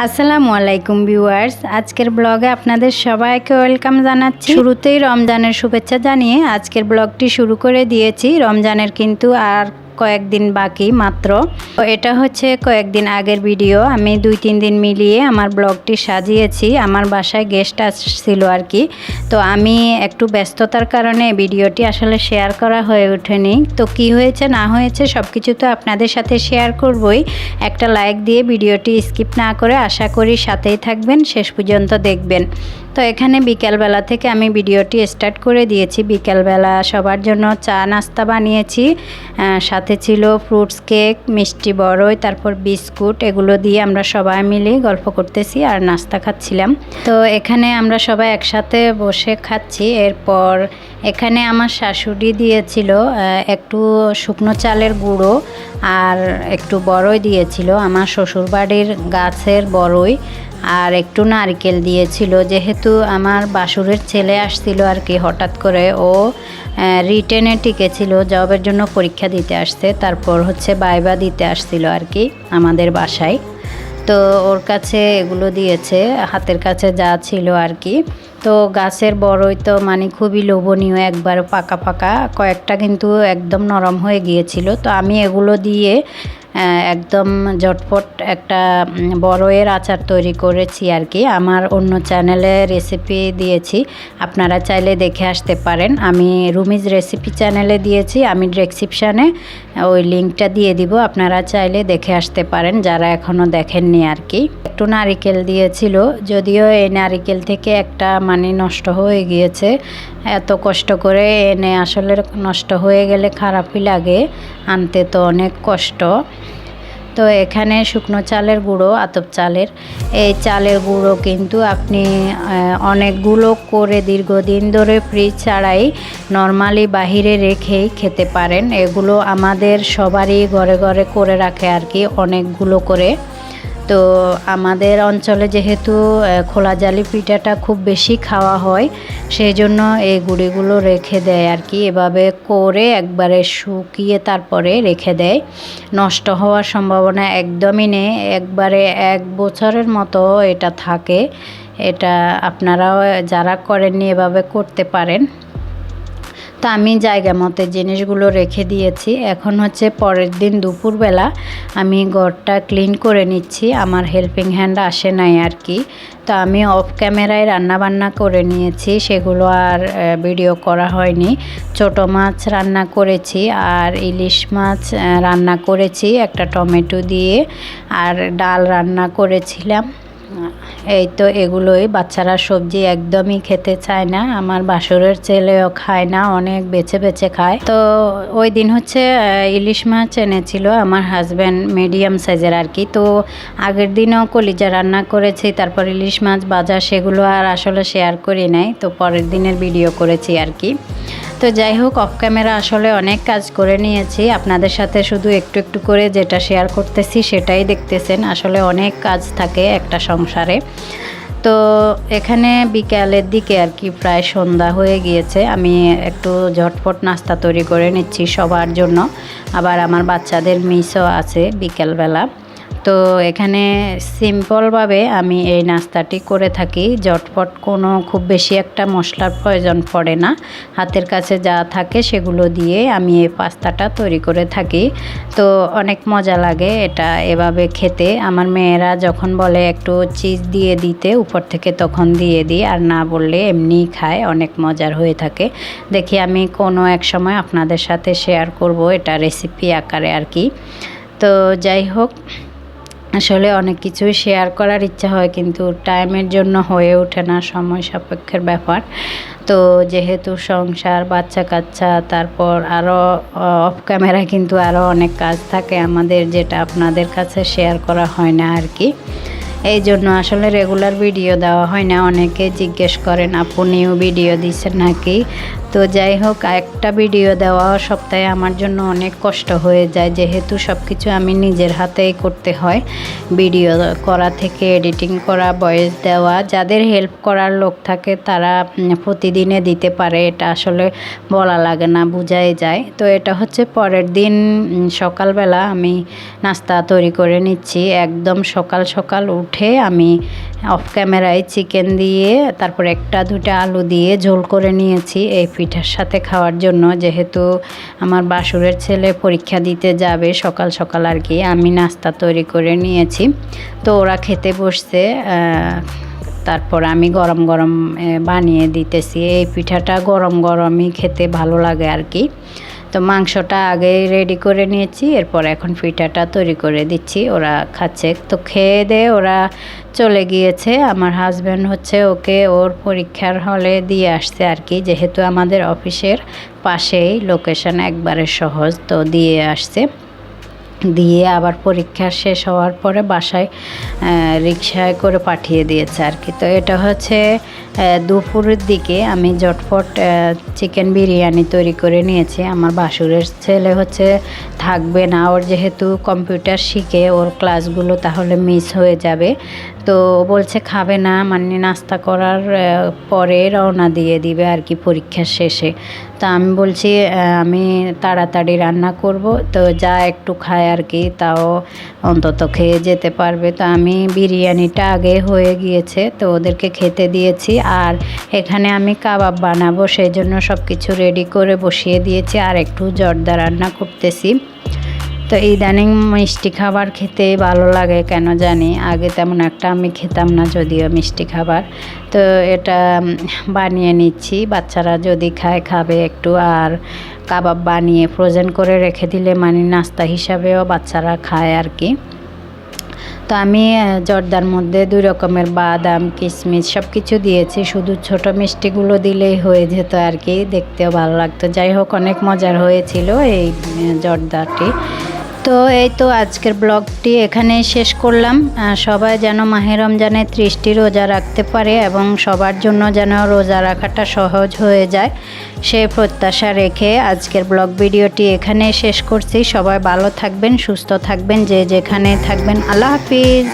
আসসালামু আলাইকুম ভিউয়ার্স, আজকের ব্লগে আপনাদের সবাইকে ওয়েলকাম জানাচ্ছি। শুরুতেই রমজানের শুভেচ্ছা জানিয়ে আজকের ব্লগটি শুরু করে দিয়েছি। রমজানের কিন্তু আর কয়েকদিন বাকি মাত্র। তো এটা হচ্ছে কয়েকদিন আগের ভিডিও। আমি 2-3 দিন মিলিয়ে আমার ব্লগটি সাজিয়েছি। আমার বাসায় গেস্ট আসছিল আর কি। তো আমি একটু ব্যস্ততার কারণে ভিডিওটি আসলে শেয়ার করা হয়ে ওঠেনি। তো কি হয়েছে না হয়েছে সব কিছু তো আপনাদের সাথে শেয়ার করবই। একটা লাইক দিয়ে ভিডিওটি স্কিপ না করে আশা করি সাথেই থাকবেন, শেষ পর্যন্ত দেখবেন। তো এখানে বিকেলবেলা থেকে আমি ভিডিওটি স্টার্ট করে দিয়েছি। বিকেলবেলা সবার জন্য চা নাস্তা বানিয়েছি, সাথে ছিল ফ্রুটস কেক, মিষ্টি বড়ই, তারপর বিস্কুট। এগুলো দিয়ে আমরা সবাই মিলে গল্প করতেছি আর নাস্তা খাচ্ছিলাম। তো এখানে আমরা সবাই একসাথে বসে খাচ্ছি। এরপর এখানে আমার শাশুড়ি দিয়েছিল একটু শুকনো চালের গুঁড়ো আর একটু বড়ই দিয়েছিল, আমার শ্বশুরবাড়ির গাছের বড়ই, আর একটু নারকেল দিয়েছিল। যেহেতু আমার বাসুরের ছেলে আসছিল আর কি, হঠাৎ করে ও রিটেনে টিকেছিল, জবের জন্য পরীক্ষা দিতে আসছে, তারপর হচ্ছে ভাইবা দিতে আসছিল আর কি আমাদের বাসায়। তো ওর কাছে এগুলো দিয়েছে, হাতের কাছে যা ছিল আর কি। তো গাছের বড়ই তো মানে খুবই লোভনীয়, একবার পাকা পাকা, কয়েকটা কিন্তু একদম নরম হয়ে গিয়েছিল। তো আমি এগুলো দিয়ে একদম ঝটপট একটা বড়ইয়ের আচার তৈরি করেছি আর কি। আমার অন্য চ্যানেলে রেসিপি দিয়েছি, আপনারা চাইলে দেখে আসতে পারেন। আমি রুমিজ রেসিপি চ্যানেলে দিয়েছি, আমি ডেসক্রিপশানে ওই লিঙ্কটা দিয়ে দিব, আপনারা চাইলে দেখে আসতে পারেন যারা এখনও দেখেননি আর কি। একটু নারিকেল দিয়েছিল, যদিও এই নারিকেল থেকে একটা মানে নষ্ট হয়ে গিয়েছে। এত কষ্ট করে এনে আসলে নষ্ট হয়ে গেলে খারাপই লাগে, আনতে তো অনেক কষ্ট। তো এখানে শুকনো চালের গুঁড়ো, আতপ চালের, এই চালের গুঁড়ো কিন্তু আপনি অনেকগুলো করে দীর্ঘদিন ধরে ফ্রিজ ছাড়াই নর্মালি বাহিরে রেখেই খেতে পারেন। এগুলো আমাদের সবারই ঘরে ঘরে করে রাখে আর কি, অনেকগুলো করে। তো আমাদের অঞ্চলে যেহেতু খোলা জালি পিঠাটা খুব বেশি খাওয়া হয়, সেই জন্য এই গুঁড়িগুলো রেখে দেয় আর কি। এভাবে করে একবারে শুকিয়ে তারপরে রেখে দেয়, নষ্ট হওয়ার সম্ভাবনা একদমই নেই। একবারে 1 বছরের মতো এটা থাকে। এটা আপনারাও যারা করেননি এভাবে করতে পারেন। তো আমি জায়গা মতো জিনিসগুলো রেখে দিয়েছি। এখন হচ্ছে পরের দিন দুপুরবেলা আমি ঘরটা ক্লিন করে নিচ্ছি, আমার হেল্পিং হ্যান্ড আসে নাই আর কি। তো আমি অফ ক্যামেরায় রান্নাবান্না করে নিয়েছি, সেগুলো আর ভিডিও করা হয়নি। ছোট মাছ রান্না করেছি আর ইলিশ মাছ রান্না করেছি একটা টমেটো দিয়ে, আর ডাল রান্না করেছিলাম। এই তো এগুলোই। বাচ্চারা সবজি একদমই খেতে চায় না, আমার বাসুরের ছেলেও খায় না, অনেক বেছে বেছে খায়। তো ওই দিন হচ্ছে ইলিশ মাছ এনেছিল আমার হাজব্যান্ড, মিডিয়াম সাইজের আর কি। তো আগের দিনও কলিজা রান্না করেছি, তারপর ইলিশ মাছ ভাজা, সেগুলো আর আসলে শেয়ার করি নাই, তো পরের দিনের ভিডিও করেছি আর কি। তো যাই হোক, অফ ক্যামেরা আসলে অনেক কাজ করে নিয়েছি, আপনাদের সাথে শুধু একটু একটু করে যেটা শেয়ার করতেছি সেটাই দেখতেছেন। আসলে অনেক কাজ থাকে একটা সংসারে। তো এখানে বিকালের দিকে আর কি, প্রায় সন্ধ্যা হয়ে গিয়েছে। আমি একটু ঝটপট নাস্তা তৈরি করে নিচ্ছি সবার জন্য, আবার আমার বাচ্চাদের মিসও আছে বিকেলবেলা। তো এখানে সিম্পলভাবে আমি এই নাস্তাটি করে থাকি, ঝটপট, কোনো খুব বেশি একটা মশলার প্রয়োজন পড়ে না, হাতের কাছে যা থাকে সেগুলো দিয়ে আমি এই পাস্তাটা তৈরি করে থাকি। তো অনেক মজা লাগে এটা এভাবে খেতে। আমার মেয়েরা যখন বলে একটু চিজ দিয়ে দিতে উপর থেকে, তখন দিয়ে দিই, আর না বললে এমনিই খায়, অনেক মজার হয়ে থাকে। দেখি আমি কোনো এক সময় আপনাদের সাথে শেয়ার করব এটা রেসিপি আকারে আর কি। তো যাই হোক, আসলে অনেক কিছুই শেয়ার করার ইচ্ছা হয় কিন্তু টাইমের জন্য হয়ে ওঠে না, সময় সাপেক্ষের ব্যাপার। তো যেহেতু সংসার, বাচ্চা কাচ্চা, তারপর আরও অফ ক্যামেরা কিন্তু আরও অনেক কাজ থাকে আমাদের, যেটা আপনাদের কাছে শেয়ার করা হয় না আর কি। এই জন্য আসলে রেগুলার ভিডিও দেওয়া হয় না। অনেকে জিজ্ঞেস করেন আপু নিউ ভিডিও দিচ্ছেন নাকি। তো যাই হোক, একটা ভিডিও দেওয়া সপ্তাহে আমার জন্য অনেক কষ্ট হয়ে যায়, যেহেতু সব কিছু আমি নিজের হাতেই করতে হয়। ভিডিও করা থেকে এডিটিং করা, ভয়েস দেওয়া, যাদের হেল্প করার লোক থাকে তারা প্রতিদিনে দিতে পারে, এটা আসলে বলা লাগে না, বোঝাই যায়। তো এটা হচ্ছে পরের দিন সকালবেলা আমি নাস্তা তৈরি করে নিচ্ছি। একদম সকাল সকাল উঠে আমি অফ ক্যামেরায় চিকেন দিয়ে তারপর একটা দুটা আলু দিয়ে ঝোল করে নিয়েছি এই পিঠার সাথে খাওয়ার জন্য, যেহেতু আমার বাসুরের ছেলে পরীক্ষা দিতে যাবে সকাল সকাল আর কি। আমি নাস্তা তৈরি করে নিয়েছি, তো ওরা খেতে বসছে। তারপর আমি গরম গরম বানিয়ে দিতেছি। এই পিঠাটা গরম গরমই খেতে ভালো লাগে আর কি। তো মাংসটা আগে রেডি করে নিয়েছি, এরপর এখন পিঠাটা তৈরি করে দিচ্ছি, ওরা খাচ্ছে। তো খেয়ে দিয়ে ওরা চলে গিয়েছে। আমার হাজব্যান্ড হচ্ছে ওকে ওর পরীক্ষার হলে দিয়ে আসছে আর কি, যেহেতু আমাদের অফিসের পাশেই, লোকেশন একবারে সহজ, তো দিয়ে আসছে। দিয়ে আবার পরীক্ষা শেষ হওয়ার পরে বাসায় রিকশায় করে পাঠিয়ে দিয়েছে আর কি। তো এটা হচ্ছে দুপুরের দিকে আমি ঝটপট চিকেন বিরিয়ানি তৈরি করে নিয়েছি। আমার বাসুরের ছেলে হচ্ছে থাকবে না, ওর যেহেতু কম্পিউটার শিখে, ওর ক্লাসগুলো তাহলে মিস হয়ে যাবে। তো বলছে খাবে না, মানে নাস্তা করার পরে রওনা দিয়ে দিবে আর কি পরীক্ষার শেষে। তো আমি বলছি আমি তাড়াতাড়ি রান্না করব, তো যা একটু খায় আর কি, তাও অন্তত খেয়ে যেতে পারবে। তো আমি বিরিয়ানিটা আগে হয়ে গিয়েছে, তো ওদেরকে খেতে দিয়েছি। আর এখানে আমি কাবাব বানাবো, সেই জন্য সব কিছু রেডি করে বসিয়ে দিয়েছি, আর একটু জর্দা রান্না করতেছি। তো ইদানিং মিষ্টি খাবার খেতে ভালো লাগে কেন জানি, আগে তেমন একটা আমি খেতাম না যদিও মিষ্টি খাবার। তো এটা বানিয়ে নিচ্ছি, বাচ্চারা যদি খায় খাবে একটু। আর কাবাব বানিয়ে ফ্রোজেন করে রেখে দিলে মানে নাস্তা হিসাবেও বাচ্চারা খায় আর কি। তো আমি জর্দার মধ্যে 2 রকমের বাদাম, কিশমিশ সব কিছু দিয়েছি, শুধু ছোট মিষ্টিগুলো দিলেই হয়ে যেত আর কি, দেখতেও ভালো লাগতো। যাই হোক, অনেক মজার হয়েছিল এই জর্দাটি। তো এই তো আজকের ব্লগটি এখানেই শেষ করলাম। সবাই যেন মাহে রমজানে 30টি রোজা রাখতে পারে এবং সবার জন্য যেন রোজা রাখাটা সহজ হয়ে যায়, সে প্রত্যাশা রেখে আজকের ব্লগ ভিডিওটি এখানেই শেষ করছি। সবাই ভালো থাকবেন, সুস্থ থাকবেন, যে যেখানে থাকবেন। আল্লাহ হাফিজ।